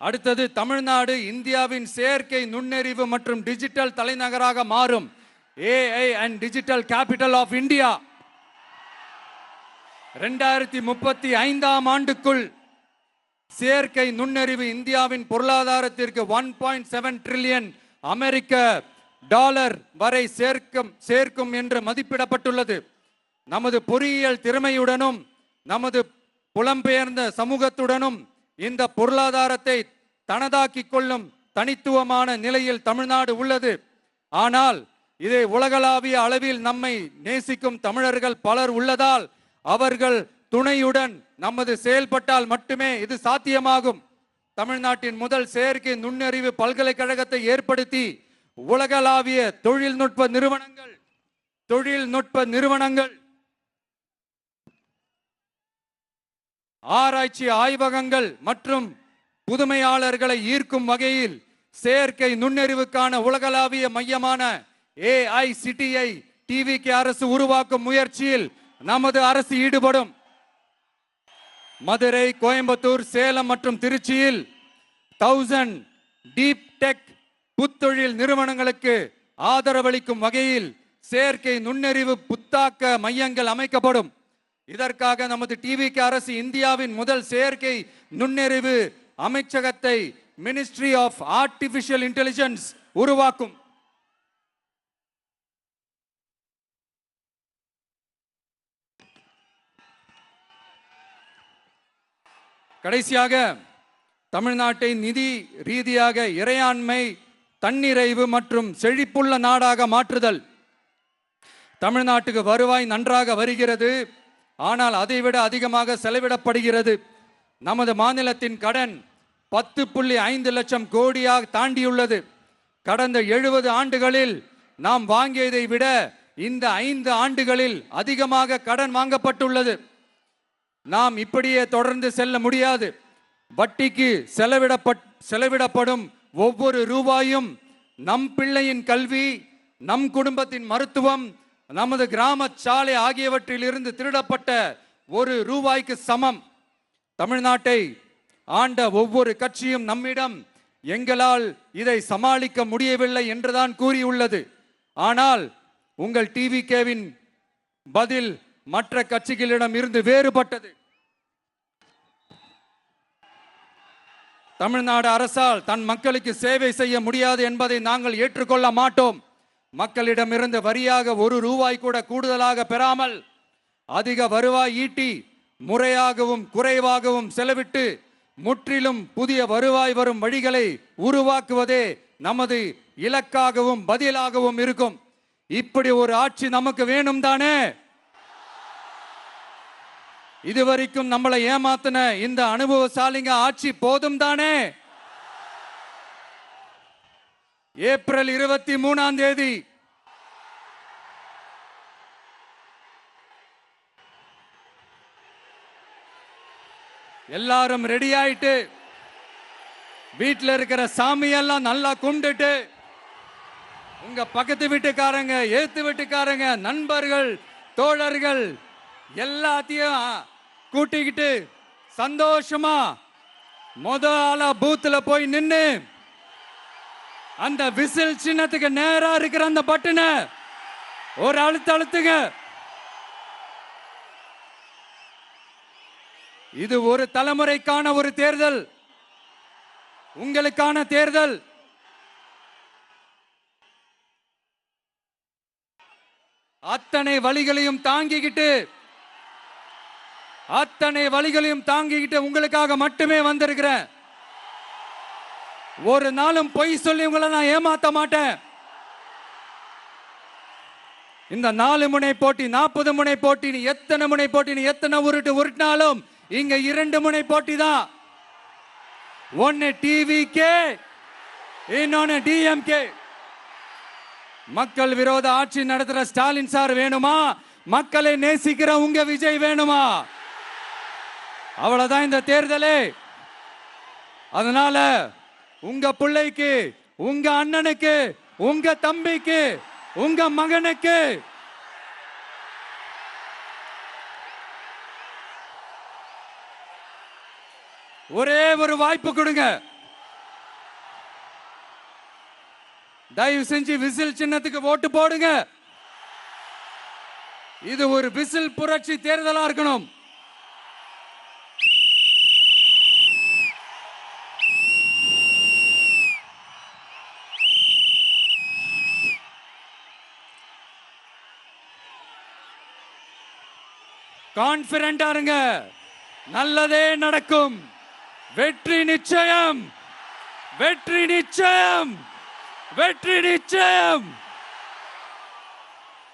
அடுத்தது தமிழ்நாடு இந்தியாவின் செயற்கை நுண்ணறிவு மற்றும் டிஜிட்டல் தலைநகராக மாறும். AI and digital capital of India. 2035ஆம் ஆண்டுக்குள் செயற்கை நுண்ணறிவு இந்தியாவின் பொருளாதாரத்திற்கு 1.7 டிரில்லியன் அமெரிக்க டாலர் வரை சேர்க்கும் என்று மதிப்பிடப்பட்டுள்ளது. நமது பொறியியல் திறமையுடனும் நமது புலம்பெயர்ந்த சமூகத்துடனும் இந்த பொருளாதாரத்தை தனதாக்கிக் கொள்ளும் தனித்துவமான நிலையில் தமிழ்நாடு உள்ளது. ஆனால் இதை உலகளாவிய அளவில் நம்மை நேசிக்கும் தமிழர்கள் பலர் உள்ளதால் அவர்கள் துணையுடன் நமது செயல்பட்டால் மட்டுமே இது சாத்தியமாகும். தமிழ்நாட்டின் முதல் செயற்கை நுண்ணறிவு பல்கலைக்கழகத்தை ஏற்படுத்தி உலகளாவிய தொழில்நுட்ப நிறுவனங்கள் ஆராய்ச்சி ஆய்வகங்கள் மற்றும் புதுமையாளர்களை ஈர்க்கும் வகையில் செயற்கை நுண்ணறிவுக்கான உலகளாவிய மையமான AICTI TVK அரசு உருவாக்கும் முயற்சியில் நமது அரசு ஈடுபடும். மதுரை, கோயம்புத்தூர், சேலம் மற்றும் திருச்சியில் 1000 டீப் டெக் புத்தொழில் நிறுவனங்களுக்கு ஆதரவளிக்கும் வகையில் செயற்கை நுண்ணறிவு புத்தாக்க மையங்கள் அமைக்கப்படும். இதற்காக நமது TVK அரசு இந்தியாவின் முதல் செயற்கை நுண்ணறிவு அமைச்சகத்தை மினிஸ்ட்ரி ஆஃப் ஆர்டிபிஷியல் இன்டெலிஜென்ஸ் உருவாக்கும். கடைசியாக தமிழ்நாட்டை நிதி ரீதியாக இறையாண்மை, தன்னிறைவு மற்றும் செழிப்புள்ள நாடாக மாற்றுதல். தமிழ்நாட்டுக்கு வருவாய் நன்றாக வருகிறது, ஆனால் அதைவிட அதிகமாக செலவிடப்படுகிறது. நமது மாநிலத்தின் கடன் 10.5 லட்சம் கோடியாக தாண்டியுள்ளது. கடந்த 70 ஆண்டுகளில் நாம் வாங்கியதை விட இந்த 5 ஆண்டுகளில் அதிகமாக கடன் வாங்கப்பட்டுள்ளது. நாம் இப்படியே தொடர்ந்து செல்ல முடியாது. வட்டிக்கு செலவிடப்படும் ஒவ்வொரு ரூபாயும் நம் பிள்ளையின் கல்வி, நம் குடும்பத்தின் மருத்துவம், நமது கிராம சாலை ஆகியவற்றில் இருந்து திருடப்பட்ட ஒரு ரூபாய்க்கு சமம். தமிழ்நாட்டை ஆண்ட ஒவ்வொரு கட்சியும் நம்மிடம் எங்களால் இதை சமாளிக்க முடியவில்லை என்றுதான் கூறியுள்ளது. ஆனால் உங்கள் TVKவின் பதில் மற்ற கட்சிகளிடம் இருந்து வேறுபட்டது. தமிழ்நாடு அரசால் தன் மக்களுக்கு சேவை செய்ய முடியாது என்பதை நாங்கள் ஏற்றுக்கொள்ள மாட்டோம். மக்களிடமிருந்து வரியாக ஒரு ரூபாய் கூட கூடுதலாக பெறாமல் அதிக வருவாய் ஈட்டி முறையாகவும் குறைவாகவும் செலவிட்டு முற்றிலும் புதிய வருவாய் வரும் வழிகளை உருவாக்குவதே நமது இலக்காகவும் பதிலாகவும் இருக்கும். இப்படி ஒரு ஆட்சி நமக்கு வேணும் தானே? இதுவரைக்கும் நம்மளை ஏமாத்தின இந்த அனுபவசாலிங்க ஆட்சி போதும் தானே? ஏப்ரல் 23ஆம் தேதி எல்லாரும் ரெடி ஆயிட்டு வீட்டில் இருக்கிற சாமியெல்லாம் நல்லா கும்பிட்டுட்டு உங்க பக்கத்து வீட்டுக்காரங்க, ஏத்து வீட்டுக்காரங்க, நண்பர்கள், தோழர்கள் எல்லாத்தையும் கூட்டிக்கிட்டு சந்தோஷமா முதல்ல பூத்துல போய் நின்னு அந்த விசில் சின்னத்துக்கு நேரா இருக்கிற அந்த பட்டனை ஒரு அழுத்துங்க. இது ஒரு தலைமுறைக்கான ஒரு தேர்தல், உங்களுக்கான தேர்தல். அத்தனை வழிகளையும் தாங்கிக்கிட்டு உங்களுக்காக மட்டுமே வந்திருக்கிறேன். ஒரு நாளும் பொய் சொல்லி உங்களை நான் ஏமாத்த மாட்டேன். இந்த 4 முனை போட்டி, 40 முனை போட்டி, நீ எத்தனை முனை போட்டி, நீ எத்தனை உருட்டினாலும் இங்க 2 முனை போட்டி தான். ஒன்னு TVK, இன்னொன்னு DMK. மக்கள் விரோத ஆட்சி நடத்துற ஸ்டாலின் சார் வேணுமா? மக்களை நேசிக்கிற உங்க விஜய் வேணுமா? அவ்வளவுதான் இந்த தேர்தலே. அதனால உங்க பிள்ளைக்கு, உங்க அண்ணனுக்கு, உங்க தம்பிக்கு, உங்க மகனுக்கு ஒரே ஒரு வாய்ப்பு கொடுங்க. தயவு செஞ்சு விசில் சின்னத்துக்கு ஓட்டு போடுங்க. இது ஒரு விசில் புரட்சி தேர்தலா இருக்கணும். கான்பிடென்டா இருங்க, நல்லதே நடக்கும். வெற்றி நிச்சயம், வெற்றி நிச்சயம், வெற்றி நிச்சயம்.